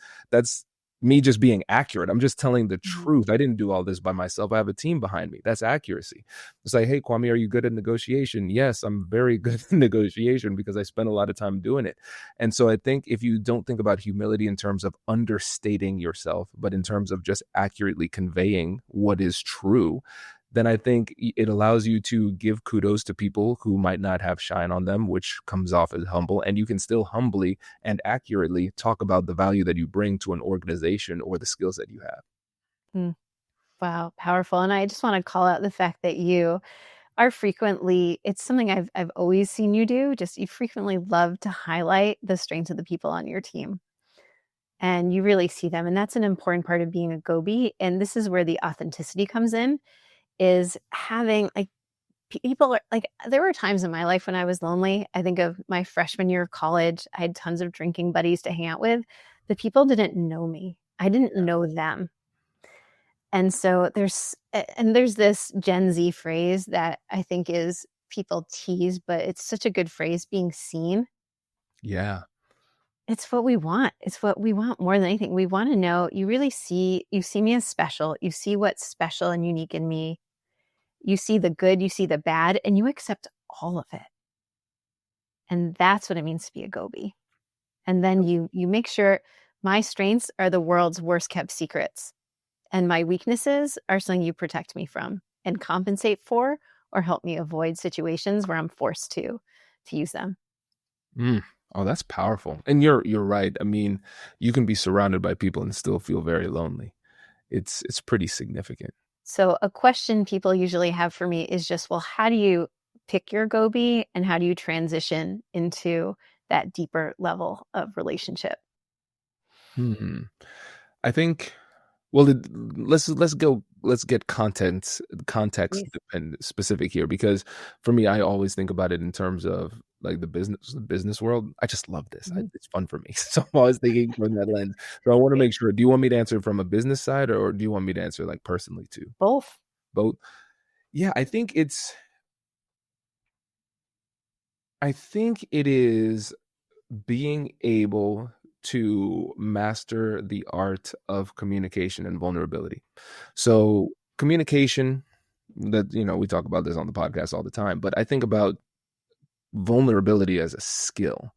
me just being accurate. I'm just telling the Mhm. truth. I didn't do all this by myself. I have a team behind me. That's accuracy. It's like, hey, Kwame, are you good at negotiation? Yes, I'm very good at negotiation because I spent a lot of time doing it. And so I think if you don't think about humility in terms of understating yourself, but in terms of just accurately conveying what is true, then I think it allows you to give kudos to people who might not have shine on them, which comes off as humble. And you can still humbly and accurately talk about the value that you bring to an organization or the skills that you have. Mm. Wow, powerful. And I just want to call out the fact that you are frequently, it's something I've always seen you do, just you frequently love to highlight the strengths of the people on your team. And you really see them. And that's an important part of being a Gobi. And this is where the authenticity comes in, is having like people are like, there were times in my life when I was lonely. I think of my freshman year of college. I had tons of drinking buddies to hang out with. The people didn't know me. I didn't know them. And so there's this Gen Z phrase that I think is people tease, but it's such a good phrase, being seen. Yeah. It's what we want. It's what we want more than anything. We want to know you see me as special. You see what's special and unique in me. You see the good, you see the bad, and you accept all of it. And that's what it means to be a Gobi. And then you make sure my strengths are the world's worst kept secrets, and my weaknesses are something you protect me from and compensate for, or help me avoid situations where I'm forced to use them. Mm. Oh, that's powerful. And you're right. I mean, you can be surrounded by people and still feel very lonely. It's pretty significant. So a question people usually have for me is just, well, how do you pick your Gobi and how do you transition into that deeper level of relationship? Hmm. I think, well, let's get context Please. dependent specific here, because for me, I always think about it in terms of like the business world. I just love this. Mhm. It's fun for me. So I'm always thinking from that lens. So I want to Great. make sure, do you want me to answer from a business side, or do you want me to answer like personally too? Both. Both. Yeah, I think it is being able to master the art of communication and vulnerability. So communication, that we talk about this on the podcast all the time, but I think about vulnerability as a skill.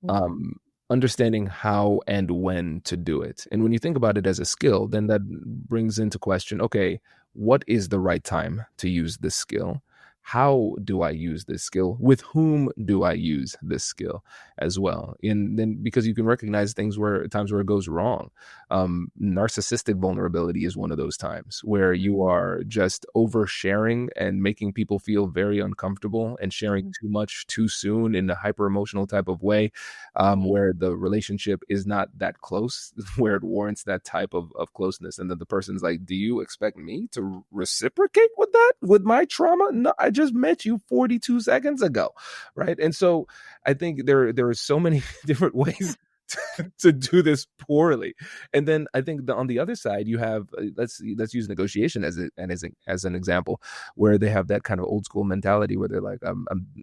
Mhm. um, Understanding how and when to do it. And when you think about it as a skill, then that brings into question, okay, what is the right time to use this skill? How do I use this skill? With whom do I use this skill as well? And then because you can recognize things where times where it goes wrong. Narcissistic vulnerability is one of those times where you are just oversharing and making people feel very uncomfortable and sharing Mhm. too much too soon in a hyper emotional type of way, Right. where the relationship is not that close, where it warrants that type of closeness. And then the person's like, do you expect me to reciprocate with that, with my trauma? No, I just met you 42 seconds ago. Right. And so I think there are so many different ways to do this poorly. And then I think on the other side, you have let's use negotiation as an example, where they have that kind of old school mentality where they're like,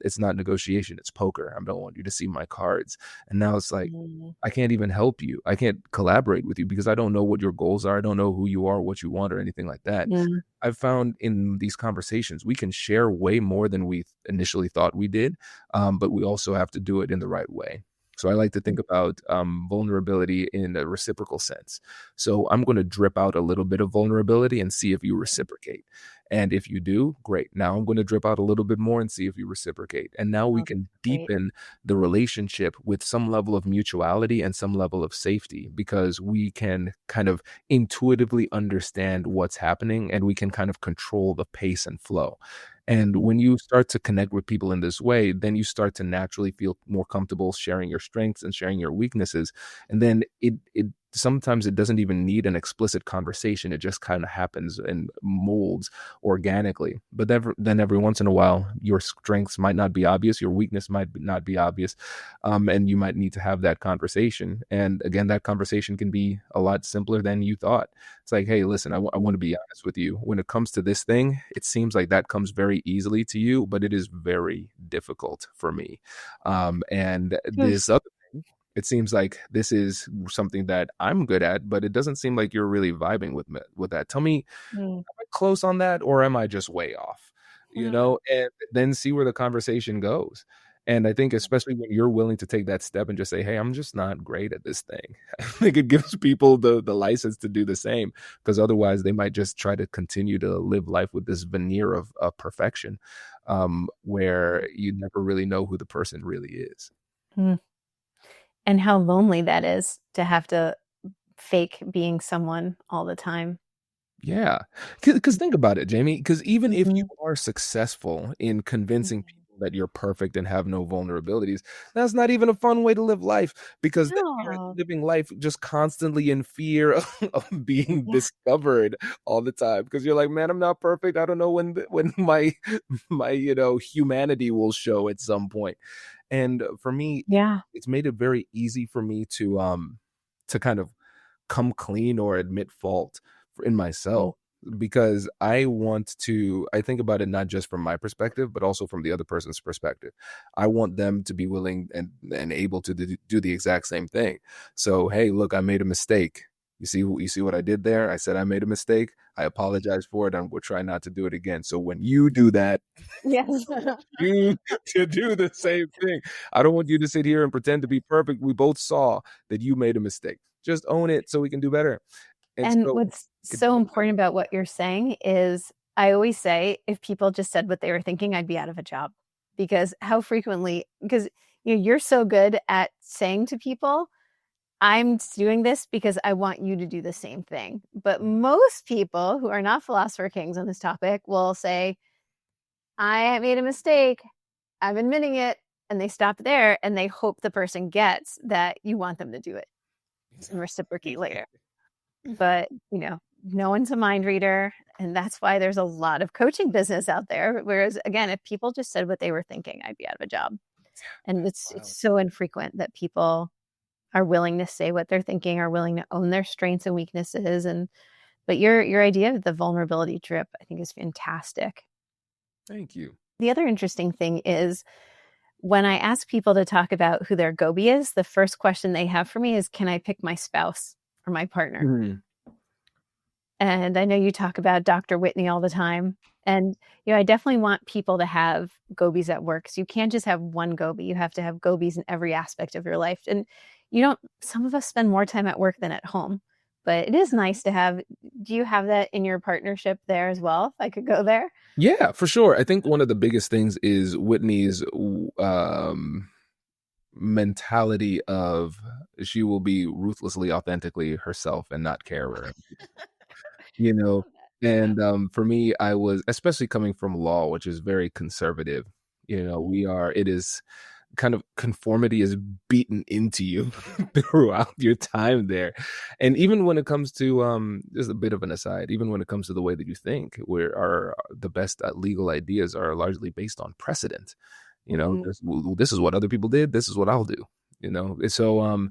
it's not negotiation, it's poker. I don't want you to see my cards. And now it's like, Mhm. I can't even help you. I can't collaborate with you because I don't know what your goals are. I don't know who you are, what you want, or anything like that. Mhm. I've found in these conversations, we can share way more than we initially thought we did, but we also have to do it in the right way. So I like to think about vulnerability in a reciprocal sense. So I'm going to drip out a little bit of vulnerability and see if you reciprocate. And if you do, great. Now I'm going to drip out a little bit more and see if you reciprocate. And now we Oh, can great. deepen the relationship with some level of mutuality and some level of safety, because we can kind of intuitively understand what's happening and we can kind of control the pace and flow. And when you start to connect with people in this way, then you start to naturally feel more comfortable sharing your strengths and sharing your weaknesses. And then it sometimes it doesn't even need an explicit conversation. It just kind of happens and molds organically. But then every once in a while, your strengths might not be obvious, your weakness might not be obvious, and you might need to have that conversation. And again, that conversation can be a lot simpler than you thought. It's like, hey, listen, I want to be honest with you. When it comes to this thing, it seems like that comes very easily to you, but it is very difficult for me. And Yes. this other thing, it seems like this is something that I'm good at, but it doesn't seem like you're really vibing with that. Tell me, Mm. am I close on that, or am I just way off? Ah. And then see where the conversation goes. And I think especially when you're willing to take that step and just say, hey, I'm just not great at this thing. I think it gives people the license to do the same, because otherwise they might just try to continue to live life with this veneer of perfection, where you never really know who the person really is. Mm. And how lonely that is to have to fake being someone all the time. Yeah. Because think about it, Jamie. Because even if you Mhm. are successful in convincing Mhm. people that you're perfect and have no vulnerabilities, that's not even a fun way to live life because then you're No. living life just constantly in fear of being Yeah. discovered all the time. Because you're like, man, I'm not perfect. I don't know when my humanity will show at some point. And for me, Yeah. it's made it very easy for me to kind of come clean or admit fault in Mm. myself because I think about it not just from my perspective, but also from the other person's perspective. I want them to be willing and able to do the exact same thing. So, hey, look, I made a mistake. You see what I did there? I said I made a mistake. I apologize for it. I will try not to do it again. So when you do that, Yes. you to do the same thing. I don't want you to sit here and pretend to be perfect. We both saw that you made a mistake. Just own it so we can do better. And And so what's it so important about what you're saying is I always say if people just said what they were thinking, I'd be out of a job. Because how frequently, because you're so good at saying to people, I'm doing this because I want you to do the same thing. But most people who are not philosopher kings on this topic will say, I made a mistake. I'm admitting it. And they stop there and they hope the person gets that you want them to do it and reciprocate later. But, no one's a mind reader. And that's why there's a lot of coaching business out there. Whereas, again, if people just said what they were thinking, I'd be out of a job. And it's Wow. so infrequent that people are willing to say what they're thinking, are willing to own their strengths and weaknesses. But your idea of the vulnerability drip, I think, is fantastic. Thank you. The other interesting thing is when I ask people to talk about who their Gobi is, the first question they have for me is, can I pick my spouse or my partner? Mhm. And I know you talk about Dr. Whitney all the time. And, I definitely want people to have Gobis at work. So you can't just have one Gobi. You have to have Gobis in every aspect of your life. And some of us spend more time at work than at home, but it is nice to have. Do you have that in your partnership there as well? If I could go there. Yeah, for sure. I think one of the biggest things is Whitney's um, mentality of she will be ruthlessly, authentically herself and not care where you I know. love that. Yeah. And for me, I was especially coming from law, which is very conservative. It is kind of conformity is beaten into you throughout your time there. And even when it comes to just a bit of an aside, even when it comes to the way that you think, where our the best legal ideas are largely based on precedent. Mhm. This is what other people did, this is what I'll do. So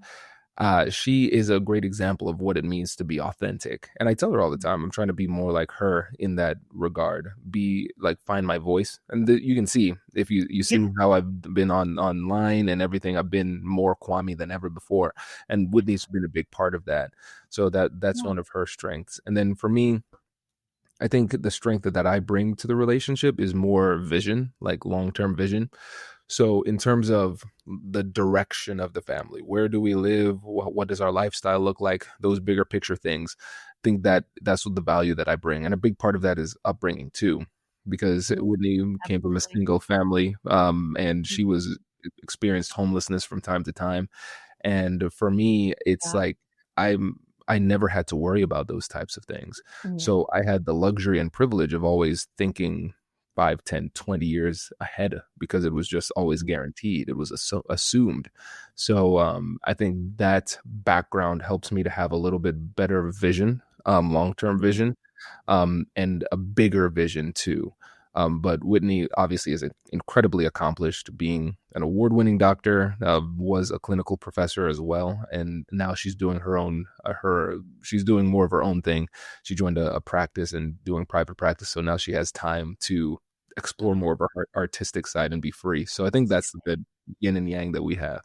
she is a great example of what it means to be authentic. And I tell her all the time, I'm trying to be more like her in that regard. Be like, find my voice. And you can see if you Yeah. see how I've been online and everything. I've been more Kwame than ever before, and Whitney's been a big part of that. So that's Yeah. one of her strengths. And then for me, I think the strength that I bring to the relationship is more vision, like long-term vision. So, in terms of the direction of the family, where do we live? What does our lifestyle look like? Those bigger picture things. I think that's what the value that I bring, and a big part of that is upbringing too, because Mhm. Whitney came from a Absolutely. single family, and Mhm. she was experienced homelessness from time to time, and for me, it's Yeah. like I'm I never had to worry about those types of things. Yeah. So I had the luxury and privilege of always thinking 5, 10, 20 years ahead because it was just always Mhm. guaranteed. It was assumed. So I think that background helps me to have a little bit better vision, long-term Mhm. vision, and a bigger vision too. But Whitney obviously is incredibly accomplished, being an award-winning doctor, was a clinical professor as well, and now she's doing her own. She's doing more of her own thing. She joined a practice and doing private practice, so now she has time to explore more of her artistic side and be free. So I think that's the good yin and yang that we have.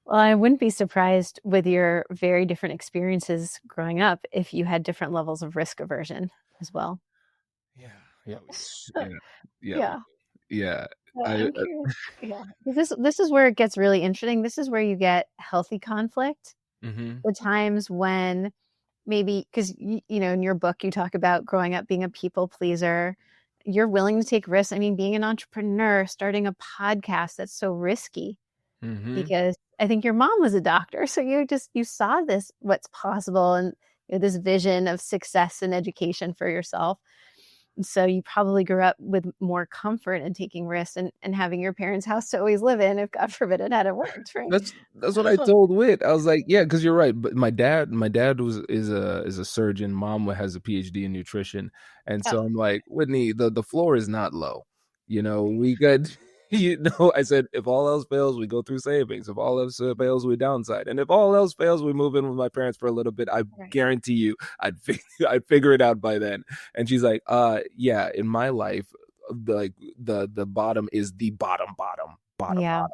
Well, I wouldn't be surprised with your very different experiences growing up if you had different levels of risk aversion as well. Yeah, yeah, yeah, yeah, Yeah. yeah. I I'm curious. Yeah. This is where it gets really interesting. This is where you get healthy conflict. hmm The times when maybe because in your book you talk about growing up being a people pleaser. You're willing to take risks. I mean, being an entrepreneur, starting a podcast, that's so risky hmm because I think your mom was a doctor. So you saw this, what's possible. And this vision of success and education for yourself. So you probably grew up with more comfort in taking risks and having your parents' house to always live in if God forbid it hadn't worked, right? That's what I told Wit. I was like, yeah, because you're right. But my dad is a surgeon. Mom has a PhD in nutrition, and so Oh, I'm like, Whitney, the floor is not low. We could, I said, if all else fails, we go through savings. If all else fails, we downside, and if all else fails, we move in with my parents for a little bit. I right. guarantee you, I'd figure it out by then. And she's like, yeah, in my life, the bottom is the bottom, Yeah.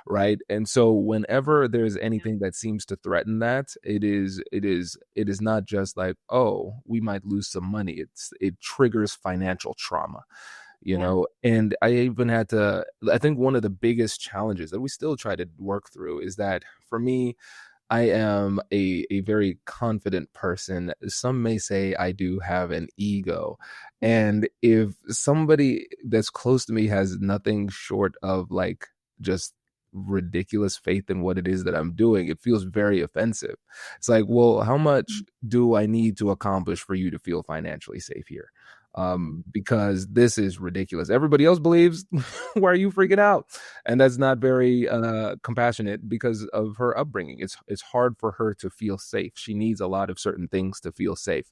right? And so whenever there's anything that seems to threaten that, it is not just like, oh, we might lose some money. It triggers financial trauma, Yeah. and I think one of the biggest challenges that we still try to work through is that, for me, I am a very confident person. Some may say I do have an ego. And if somebody that's close to me has nothing short of like just ridiculous faith in what it is that I'm doing, it feels very offensive. It's like, well, how much do I need to accomplish for you to feel financially safe here? Because this is ridiculous. Everybody else believes. Why are you freaking out? And that's not very compassionate because of her upbringing. It's hard for her to feel safe. She needs a lot of certain things to feel safe.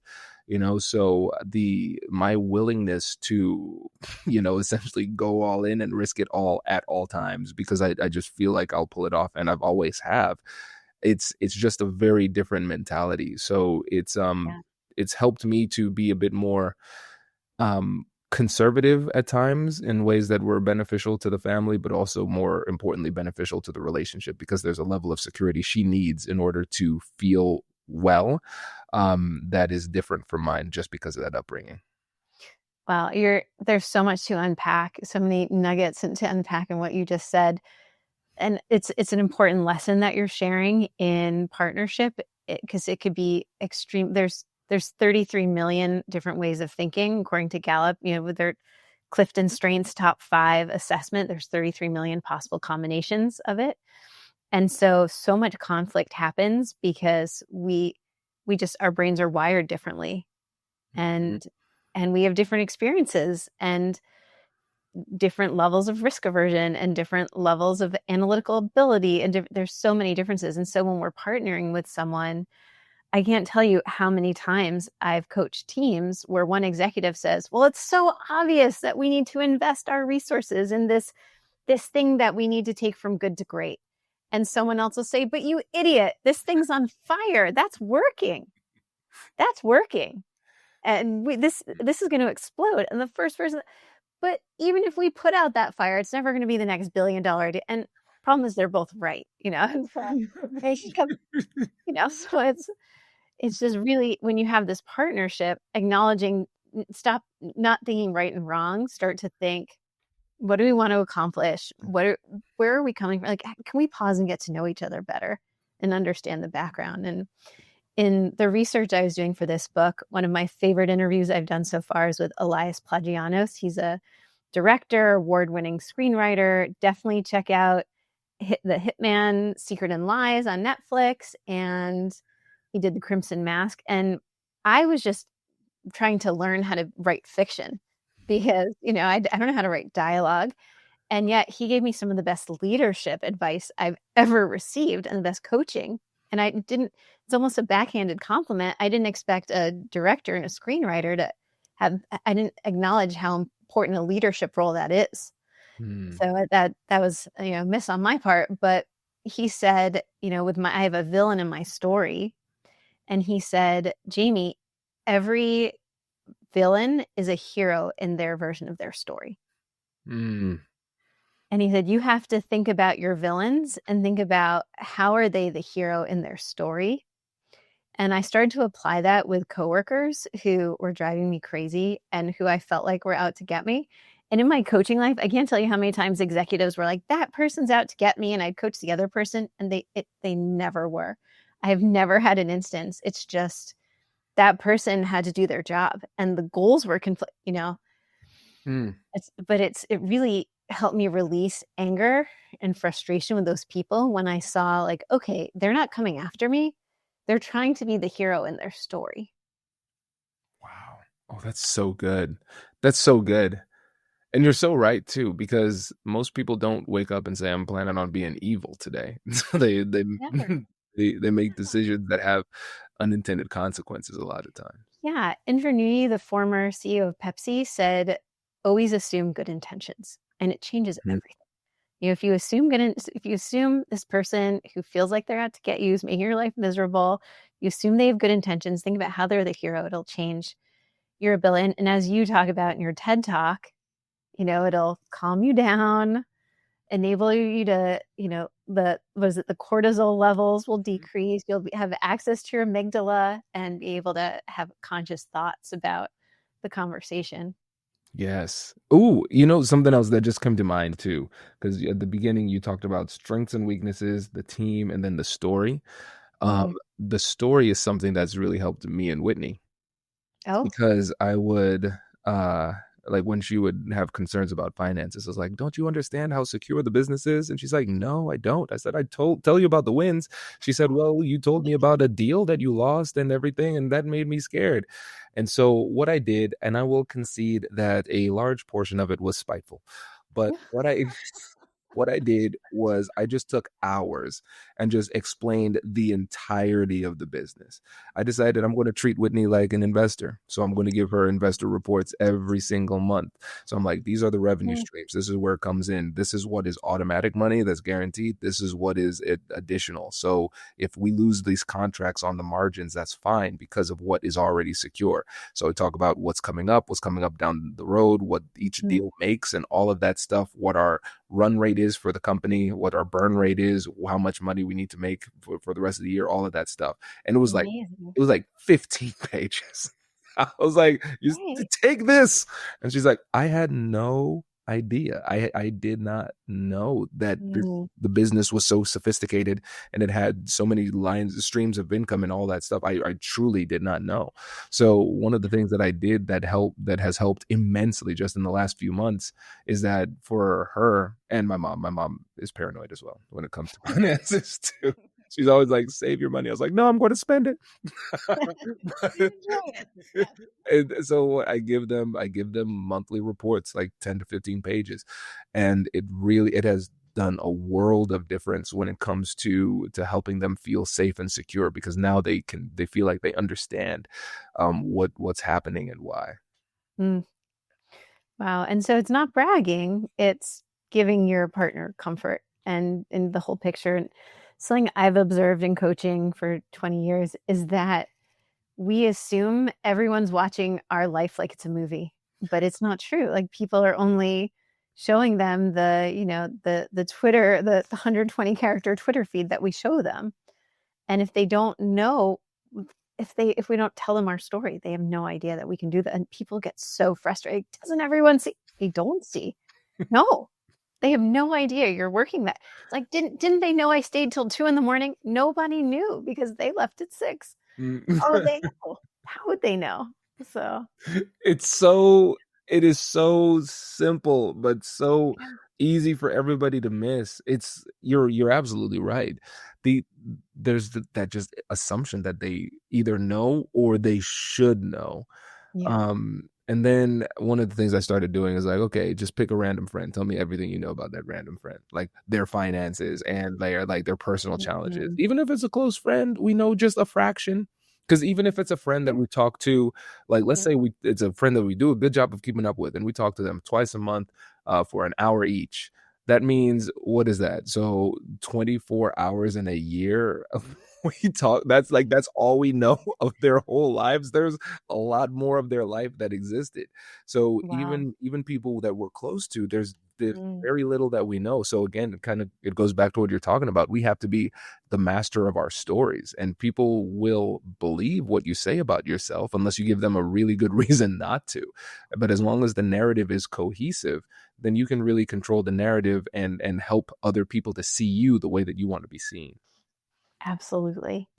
So my willingness to essentially go all in and risk it all at all times, because I just feel like I'll pull it off, and I've always have. It's just a very different mentality. So Yeah. it's helped me to be a bit more conservative at times in ways that were beneficial to the family, but also more importantly beneficial to the relationship, because there's a level of security she needs in order to feel well, that is different from mine just because of that upbringing. Wow, there's so much to unpack, so many nuggets to unpack in what you just said. And it's an important lesson that you're sharing in partnership, because it could be extreme. There's 33 million different ways of thinking, according to Gallup, with their Clifton Strengths top 5 assessment. There's 33 million possible combinations of it. And so much conflict happens because our brains are wired differently, and we have different experiences and different levels of risk aversion and different levels of analytical ability. And there's so many differences. And so when we're partnering with someone, I can't tell you how many times I've coached teams where one executive says, well, it's so obvious that we need to invest our resources in this thing that we need to take from good to great. And someone else will say, but you idiot, this thing's on fire. That's working. And this is going to explode. And the first person, but even if we put out that fire, it's never going to be the next $1 billion idea. And problem is they're both right, so it's just really, when you have this partnership, acknowledging, stop not thinking right and wrong, start to think, what do we want to accomplish? Where are we coming from? Like, can we pause and get to know each other better and understand the background? And in the research I was doing for this book, one of my favorite interviews I've done so far is with Elias Plagianos. He's a director, award-winning screenwriter. Definitely check out The Hitman, Secret and Lies on Netflix. And he did The Crimson Mask. And I was just trying to learn how to write fiction because, I don't know how to write dialogue. And yet he gave me some of the best leadership advice I've ever received and the best coaching. And it's almost a backhanded compliment. I didn't expect a director and a screenwriter I didn't acknowledge how important a leadership role that is. So that was, a miss on my part. But he said, I have a villain in my story. And he said, Jamie, every villain is a hero in their version of their story. And he said, you have to think about your villains and think about how are they the hero in their story. And I started to apply that with coworkers who were driving me crazy and who I felt like were out to get me. And in my coaching life, I can't tell you how many times executives were like, that person's out to get me. And I'd coach the other person and they never were. I have never had an instance. It's just that person had to do their job and the goals were it really helped me release anger and frustration with those people when I saw like, okay, they're not coming after me. They're trying to be the hero in their story. Wow. Oh, that's so good. That's so good. And you're so right too, because most people don't wake up and say, "I'm planning on being evil today." So they Never. they make decisions that have unintended consequences a lot of times. Yeah. Indra Nooyi, the former CEO of Pepsi, said, always assume good intentions, and it changes Mhm. everything. If you assume this person who feels like they're out to get you, is making your life miserable, you assume they have good intentions, think about how they're the hero. It'll change your ability. And as you talk about in your TED talk, it'll calm you down, enable you to, the cortisol levels will decrease. You'll have access to your amygdala and be able to have conscious thoughts about the conversation. Yes. Ooh, you know something else that just came to mind too, because at the beginning you talked about strengths and weaknesses, the team, and then the story. Um, Mm. the story is something that's really helped me and Whitney. Oh, Because I would, uh like, when she would have concerns about finances, I was like, "Don't you understand how secure the business is?" And she's like, "No, I don't." I said, "Tell you about the wins." She said, "Well, you told me about a deal that you lost and everything, and that made me scared." And so what I did, and I will concede that a large portion of it was spiteful, but what I did was I just took hours and just explained the entirety of the business. I decided I'm going to treat Whitney like an investor. So I'm going to give her investor reports every single month. So I'm like, these are the revenue mm, streams. This is where it comes in. This is what is automatic money that's guaranteed. This is what is additional. So if we lose these contracts on the margins, that's fine because of what is already secure. So we talk about what's coming up down the road, what each mm, deal makes, and all of that stuff, what our run rate is for the company, what our burn rate is, how much money we need to make for the rest of the year, all of that stuff. And amazing. it was like 15 pages. I was like, "You Right. take this." And she's like, "I had no idea. I did not know that Mm, the business was so sophisticated and it had so many lines, streams of income and all that stuff. I truly did not know." So one of the things that I did that has helped immensely just in the last few months is that for her and my mom is paranoid as well when it comes to finances too. She's always like, "Save your money." I was like, "No, I'm going to spend it." you enjoy it. Yeah. And so I give them monthly reports, like 10 to 15 pages. And it has done a world of difference when it comes to helping them feel safe and secure, because now they feel like they understand what's happening and why. Mm, wow. And so it's not bragging, it's giving your partner comfort and in the whole picture. And something I've observed in coaching for 20 years is that we assume everyone's watching our life like it's a movie, but it's not true. Like, people are only showing them the Twitter, the 120 character Twitter feed that we show them. And if they don't know, if we don't tell them our story, they have no idea that we can do that. And people get so frustrated. Doesn't everyone see? They don't see. No, they have no idea you're working that. It's like, didn't they know I stayed till 2 a.m? Nobody knew because they left at 6. Oh, Mm. they know. How would they know? So, It's so it is so simple, but so yeah. easy for everybody to miss. You're absolutely right. The there's that just assumption that they either know or they should know. Yeah. And then one of the things I started doing is like, okay, just pick a random friend. Tell me everything you know about that random friend, like their finances and their personal challenges. Mhm. Even if it's a close friend, we know just a fraction. Because even if it's a friend that Sure. we talk to, like let's Yeah. say it's a friend that we do a good job of keeping up with, and we talk to them twice a month for an hour each. That means what is that? So 24 hours in a year. We talk. That's all we know of their whole lives. There's a lot more of their life that existed. So Wow. even people that we're close to, there's Mm, very little that we know. So again, it goes back to what you're talking about. We have to be the master of our stories, and people will believe what you say about yourself unless you give them a really good reason not to. But as long as the narrative is cohesive, then you can really control the narrative and help other people to see you the way that you want to be seen. absolutely.